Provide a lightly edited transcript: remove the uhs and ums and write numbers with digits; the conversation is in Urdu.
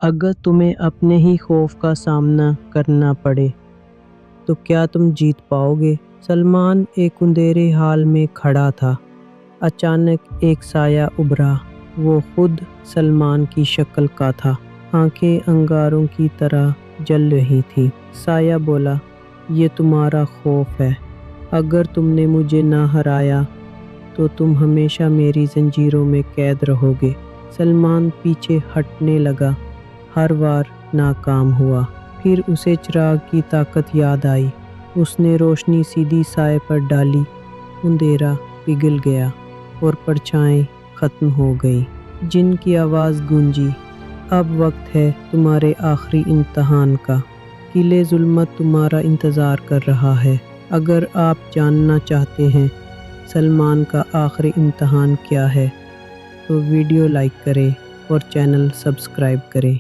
اگر تمہیں اپنے ہی خوف کا سامنا کرنا پڑے تو کیا تم جیت پاؤ گے؟ سلمان ایک اندھیرے حال میں کھڑا تھا۔ اچانک ایک سایہ ابھرا۔ وہ خود سلمان کی شکل کا تھا۔ آنکھیں انگاروں کی طرح جل رہی تھیں۔ سایہ بولا، یہ تمہارا خوف ہے۔ اگر تم نے مجھے نہ ہرایا تو تم ہمیشہ میری زنجیروں میں قید رہو گے۔ سلمان پیچھے ہٹنے لگا۔ ہر بار ناکام ہوا۔ پھر اسے چراغ کی طاقت یاد آئی۔ اس نے روشنی سیدھی سائے پر ڈالی۔ اندھیرا پگھل گیا اور پرچھائیں ختم ہو گئی۔ جن کی آواز گونجی، اب وقت ہے تمہارے آخری امتحان کا۔ قلعے ظلمت تمہارا انتظار کر رہا ہے۔ اگر آپ جاننا چاہتے ہیں سلمان کا آخری امتحان کیا ہے تو ویڈیو لائک کریں اور چینل سبسکرائب کریں۔